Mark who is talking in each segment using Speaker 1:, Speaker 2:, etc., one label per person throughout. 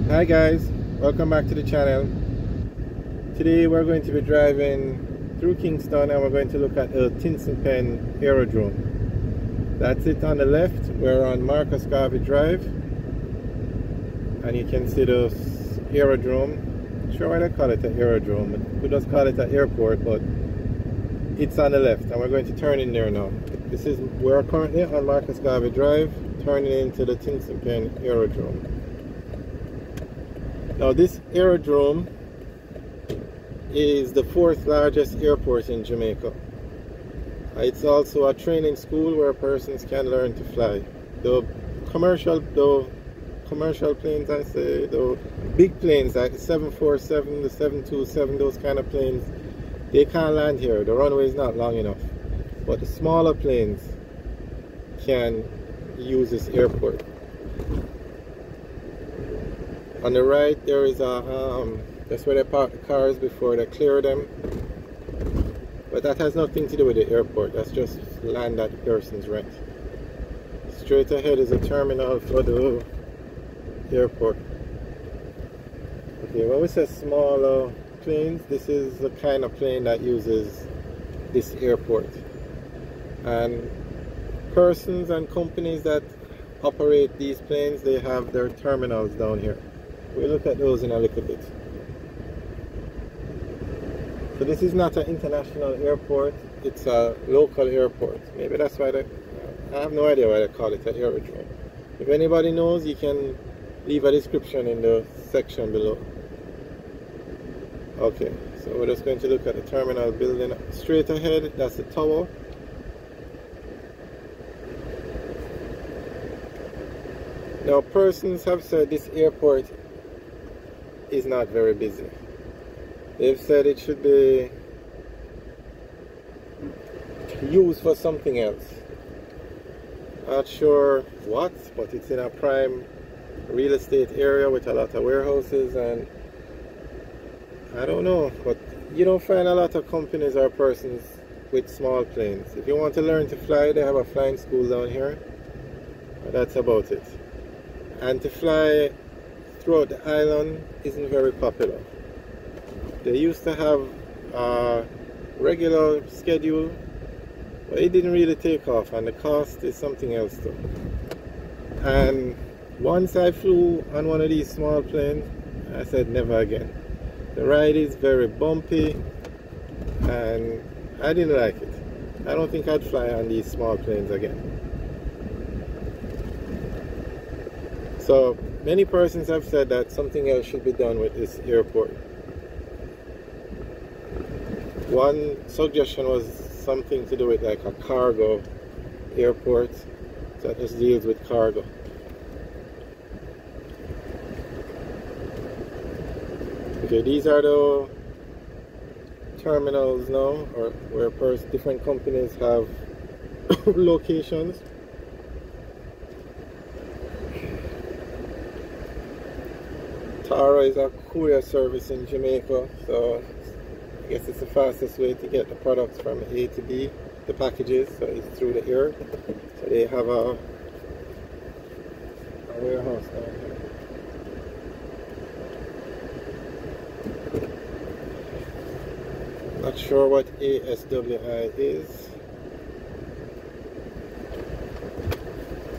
Speaker 1: Hi guys, welcome back to the channel. Today we're going to be driving through Kingston and we're going to look at the Tinson Pen Aerodrome. That's it on the left. We're on Marcus Garvey Drive and you can see the aerodrome. Not sure why they call it an aerodrome. We just call it an airport, but it's on the left and we're going to turn in there now. We're currently on Marcus Garvey Drive, turning into the Tinson Pen Aerodrome. Now this aerodrome is the 4th largest airport in Jamaica. It's also a training school where persons can learn to fly. The commercial planes, I say, the big planes like the 747, the 727, those kind of planes, they can't land here. The runway is not long enough. But the smaller planes can use this airport. On the right there is a that's where they park the cars before they clear them, but that has nothing to do with the airport. That's just land that the persons rent. Straight ahead is a terminal for the airport. Okay, when we say smaller planes, this is the kind of plane that uses this airport, and persons and companies that operate these planes, they have their terminals down here. We'll look at those in a little bit. So this is not an international airport, it's a local airport. Maybe that's why I have no idea why they call it an aerodrome. If anybody knows, you can leave a description in the section below. Okay, so we're just going to look at the terminal building. Straight ahead, that's the tower. Now persons have said this airport is not very busy. They've said it should be used for something else. Not sure what, but it's in a prime real estate area with a lot of warehouses, and I don't know, but you don't find a lot of companies or persons with small planes. If you want to learn to fly, they have a flying school down here, but that's about it. And to fly throughout the island isn't very popular. They used to have a regular schedule, but it didn't really take off, and the cost is something else too. And once I flew on one of these small planes, I said never again. The ride is very bumpy and I didn't like it. I don't think I'd fly on these small planes again. So many persons have said that something else should be done with this airport. One suggestion was something to do with like a cargo airport that just deals with cargo. Okay, these are the terminals now, or where different companies have locations. Tara is a courier service in Jamaica, so I guess it's the fastest way to get the products from A to B, the packages, so it's through the air. So they have a warehouse down here. Not sure what ASWI is.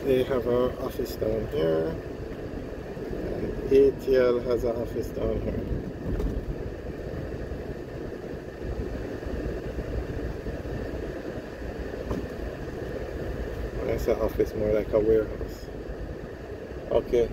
Speaker 1: They have an office down here. ATL has an office down here. When I say office, more like a warehouse. Okay.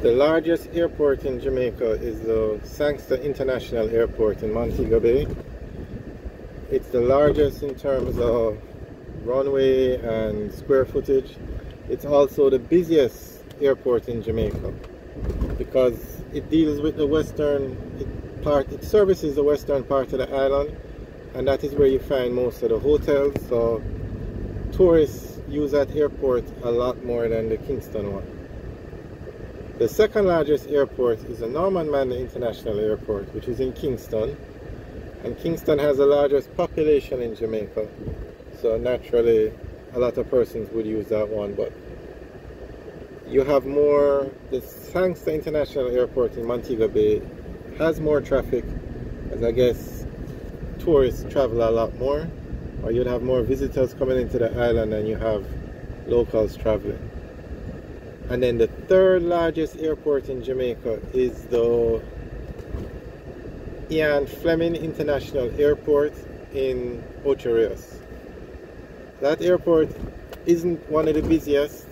Speaker 1: The largest airport in Jamaica is the Kingston International Airport in Montego Bay. It's the largest in terms of runway and square footage. It's also the busiest airport in Jamaica because it deals with the western part. It services the western part of the island, and that is where you find most of the hotels. So tourists use that airport a lot more than the Kingston one. The second largest airport is the Norman Manley International Airport, which is in Kingston. And Kingston has the largest population in Jamaica. So naturally, a lot of persons would use that one. But you have more, the Kingston International Airport in Montego Bay has more traffic, as I guess tourists travel a lot more. Or you'd have more visitors coming into the island than you have locals traveling. And then the third largest airport in Jamaica is the Ian Fleming International Airport in Ocho Rios. That airport isn't one of the busiest,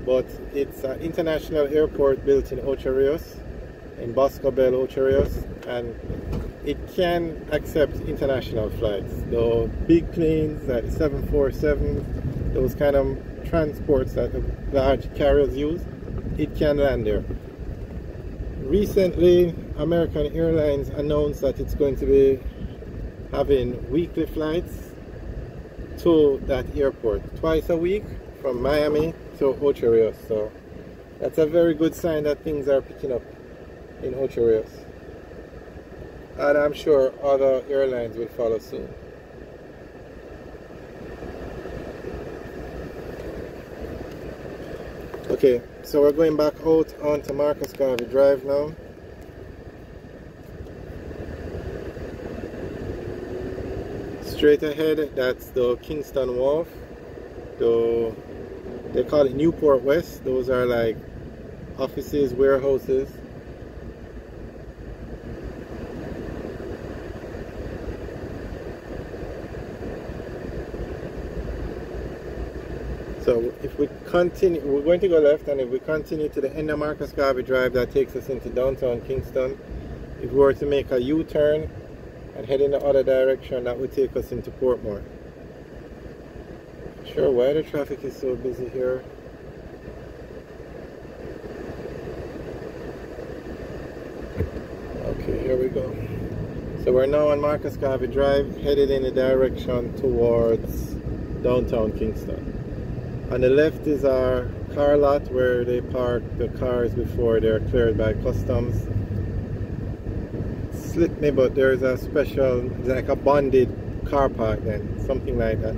Speaker 1: but it's an international airport built in Ocho Rios, in Bosco Bell, Ocho Rios, and it can accept international flights. The big planes like 747, those kind of transports that the large carriers use, it can land there. Recently, American Airlines announced that it's going to be having weekly flights to that airport twice a week from Miami to Ocho Rios. So that's a very good sign that things are picking up in Ocho Rios. And I'm sure other airlines will follow soon. Okay, so we're going back out onto Marcus Garvey Drive now. Straight ahead, that's the Kingston Wharf. They call it Newport West. Those are like offices, warehouses. So if we continue, we're going to go left, and if we continue to the end of Marcus Garvey Drive, that takes us into downtown Kingston. If we were to make a U-turn and head in the other direction, that would take us into Portmore. Not sure why the traffic is so busy here. Okay, here we go. So we're now on Marcus Garvey Drive, headed in the direction towards downtown Kingston. On the left is our car lot where they park the cars before they're cleared by customs. Slipped me, but there's a special, like a bonded car park then, something like that.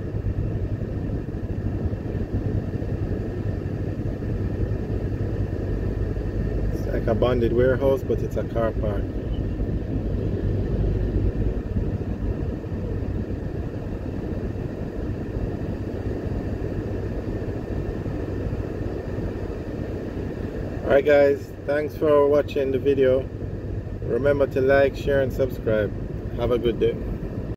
Speaker 1: It's like a bonded warehouse, but it's a car park. Alright guys, thanks for watching the video. Remember to like, share and subscribe. Have a good day.